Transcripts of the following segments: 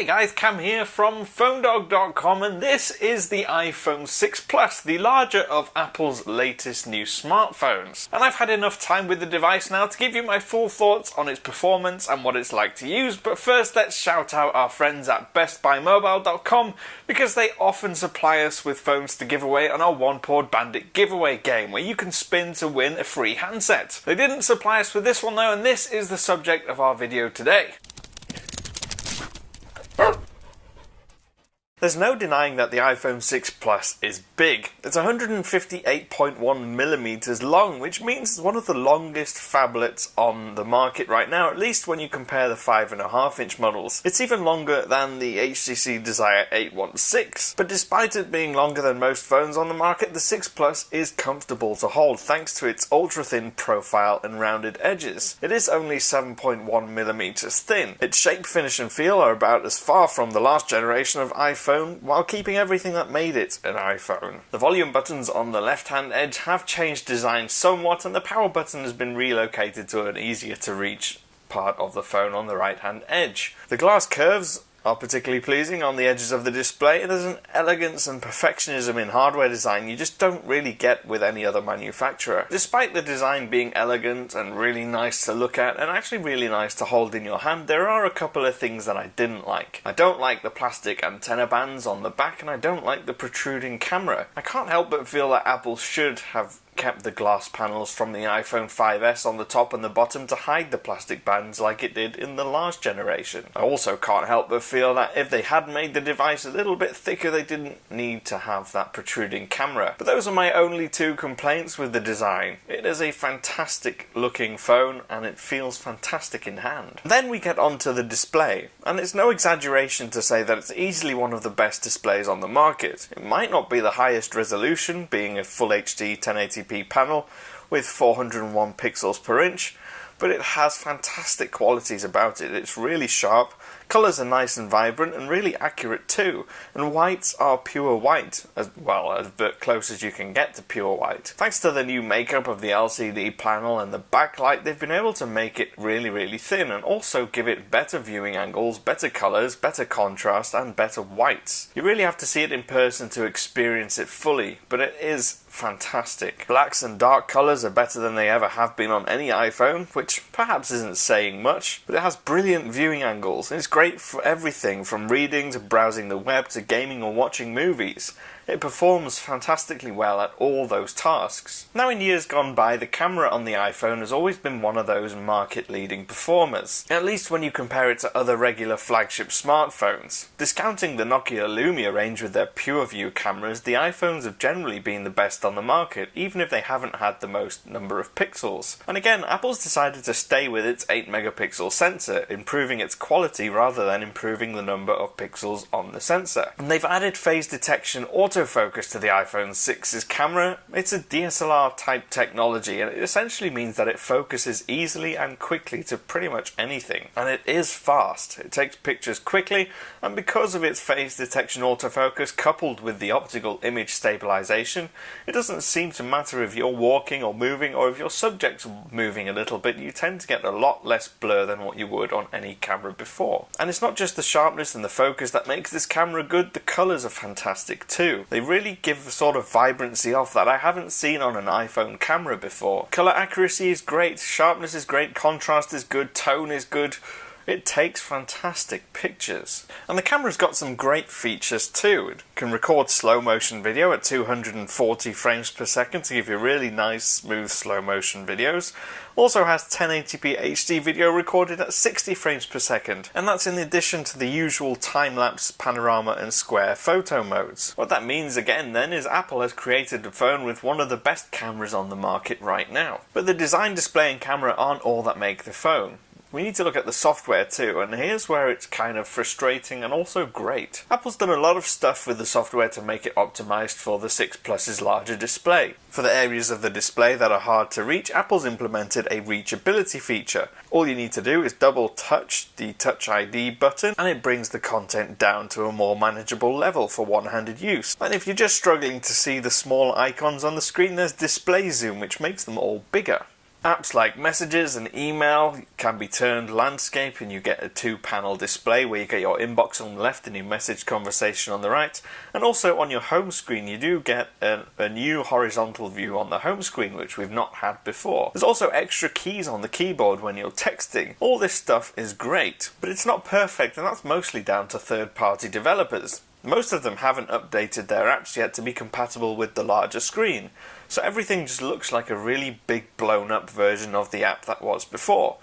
Hey guys, Cam here from PhoneDog.com, and this is the iPhone 6 Plus, the larger of Apple's latest new smartphones. And I've had enough time with the device now to give you my full thoughts on its performance and what it's like to use, but first let's shout out our friends at BestBuyMobile.com because they often supply us with phones to give away on our One Port Bandit giveaway game, where you can spin to win a free handset. They didn't supply us with this one though, and this is the subject of our video today. There's no denying that the iPhone 6 Plus is big. It's 158.1mm long, which means it's one of the longest phablets on the market right now, at least when you compare the 5.5-inch models. It's even longer than the HTC Desire 816, but despite it being longer than most phones on the market, the 6 Plus is comfortable to hold thanks to its ultra-thin profile and rounded edges. It is only 7.1mm thin. Its shape, finish and feel are about as far from the last generation of iPhone, while keeping everything that made it an iPhone. The volume buttons on the left-hand edge have changed design somewhat, and the power button has been relocated to an easier to reach part of the phone on the right-hand edge. The glass curves are particularly pleasing on the edges of the display, and there's an elegance and perfectionism in hardware design you just don't really get with any other manufacturer. Despite the design being elegant and really nice to look at, and actually really nice to hold in your hand, there are a couple of things that I didn't like. I don't like the plastic antenna bands on the back, and I don't like the protruding camera. I can't help but feel that Apple should have kept the glass panels from the iPhone 5S on the top and the bottom to hide the plastic bands like it did in the last generation. I also can't help but feel that if they had made the device a little bit thicker, they didn't need to have that protruding camera. But those are my only two complaints with the design. It is a fantastic looking phone and it feels fantastic in hand. Then we get onto the display, and it's no exaggeration to say that it's easily one of the best displays on the market. It might not be the highest resolution, being a full HD 1080p panel with 401 pixels per inch, but it has fantastic qualities about it. It's really sharp, colours are nice and vibrant and really accurate too, and whites are pure white, as well as close as you can get to pure white. Thanks to the new makeup of the LCD panel and the backlight, they've been able to make it really thin and also give it better viewing angles, better colours, better contrast and better whites. You really have to see it in person to experience it fully, but it is fantastic. Blacks and dark colours are better than they ever have been on any iPhone, which perhaps isn't saying much, but it has brilliant viewing angles and it's great for everything from reading to browsing the web to gaming or watching movies. It performs fantastically well at all those tasks. Now, in years gone by, the camera on the iPhone has always been one of those market-leading performers, at least when you compare it to other regular flagship smartphones. Discounting the Nokia Lumia range with their PureView cameras, the iPhones have generally been the best on the market, even if they haven't had the most number of pixels. And again, Apple's decided to stay with its 8-megapixel sensor, improving its quality rather than improving the number of pixels on the sensor. And they've added phase detection autofocus to the iPhone 6's camera. It's a DSLR type technology, and it essentially means that it focuses easily and quickly to pretty much anything. And it is fast. It takes pictures quickly, and because of its phase detection autofocus coupled with the optical image stabilization, it doesn't seem to matter if you're walking or moving, or if your subject's moving a little bit, you tend to get a lot less blur than what you would on any camera before. And it's not just the sharpness and the focus that makes this camera good, the colours are fantastic too. They really give a sort of vibrancy off that I haven't seen on an iPhone camera before. Colour accuracy is great, sharpness is great, contrast is good, tone is good. It takes fantastic pictures. And the camera's got some great features too. It can record slow motion video at 240 frames per second to give you really nice, smooth slow motion videos. Also has 1080p HD video recorded at 60 frames per second, and that's in addition to the usual time-lapse, panorama and square photo modes. What that means again then is Apple has created a phone with one of the best cameras on the market right now. But the design, display and camera aren't all that make the phone. We need to look at the software too, and here's where it's kind of frustrating and also great. Apple's done a lot of stuff with the software to make it optimized for the 6 Plus's larger display. For the areas of the display that are hard to reach, Apple's implemented a reachability feature. All you need to do is double touch the Touch ID button and it brings the content down to a more manageable level for one-handed use. And if you're just struggling to see the small icons on the screen, there's display zoom, which makes them all bigger. Apps like Messages and Email can be turned landscape, and you get a 2-panel display where you get your inbox on the left and your message conversation on the right. And also on your home screen you do get a new horizontal view on the home screen, which we've not had before. There's also extra keys on the keyboard when you're texting. All this stuff is great, but it's not perfect, and that's mostly down to third-party developers. Most of them haven't updated their apps yet to be compatible with the larger screen, so everything just looks like a really big blown up version of the app that was before.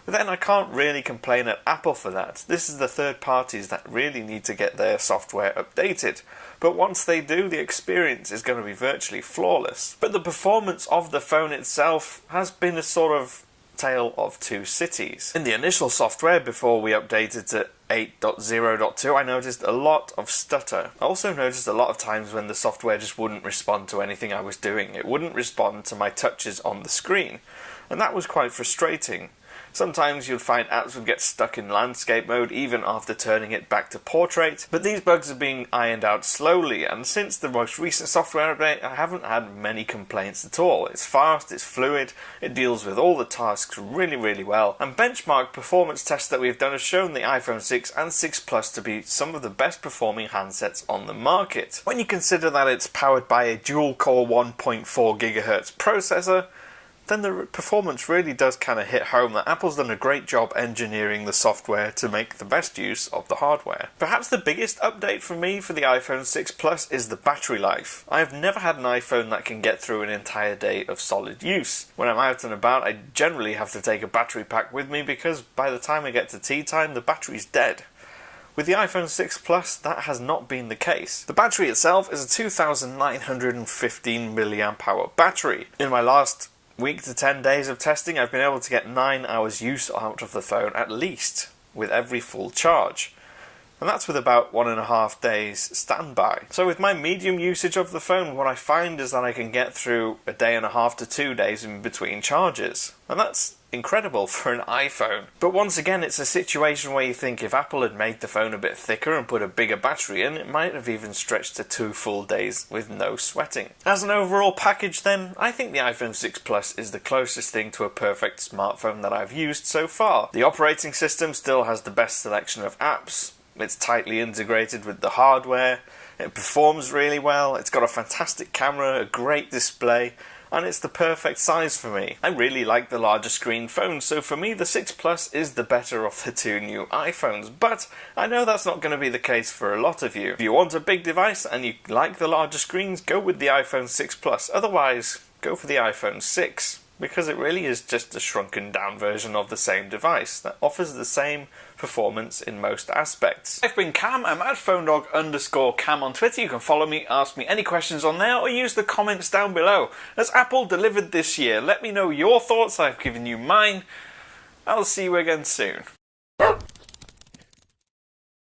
But then I can't really complain at Apple for that. This is the third parties that really need to get their software updated. But once they do, the experience is going to be virtually flawless. But the performance of the phone itself has been a sort of tale of two cities. In the initial software, before we updated to 8.0.2, I noticed a lot of stutter. I also noticed a lot of times when the software just wouldn't respond to anything I was doing. It wouldn't respond to my touches on the screen, and that was quite frustrating. Sometimes you'd find apps would get stuck in landscape mode even after turning it back to portrait, but these bugs are being ironed out slowly, and since the most recent software update I haven't had many complaints at all. It's fast, it's fluid, it deals with all the tasks really well, and benchmark performance tests that we've done have shown the iPhone 6 and 6 Plus to be some of the best performing handsets on the market. When you consider that it's powered by a dual-core 1.4 GHz processor, then the performance really does kind of hit home that Apple's done a great job engineering the software to make the best use of the hardware. Perhaps the biggest update for me for the iPhone 6 Plus is the battery life. I have never had an iPhone that can get through an entire day of solid use. When I'm out and about, I generally have to take a battery pack with me because by the time I get to tea time, the battery's dead. With the iPhone 6 Plus, that has not been the case. The battery itself is a 2915 mAh battery. In my last week to 10 days of testing, I've been able to get 9 hours use out of the phone at least with every full charge. And that's with about 1.5 days standby. So with my medium usage of the phone, what I find is that I can get through a day and a half to 2 days in between charges. And that's incredible for an iPhone. But once again, it's a situation where you think if Apple had made the phone a bit thicker and put a bigger battery in, it might have even stretched to 2 full days with no sweating. As an overall package then, I think the iPhone 6 Plus is the closest thing to a perfect smartphone that I've used so far. The operating system still has the best selection of apps. It's tightly integrated with the hardware, it performs really well, it's got a fantastic camera, a great display, and it's the perfect size for me. I really like the larger screen phone, so for me the 6 Plus is the better of the two new iPhones, but I know that's not going to be the case for a lot of you. If you want a big device and you like the larger screens, go with the iPhone 6 Plus, otherwise go for the iPhone 6. Because it really is just a shrunken down version of the same device that offers the same performance in most aspects. I've been Cam, I'm at phonedog_Cam on Twitter. You can follow me, ask me any questions on there, or use the comments down below. Has Apple delivered this year? Let me know your thoughts, I've given you mine. I'll see you again soon.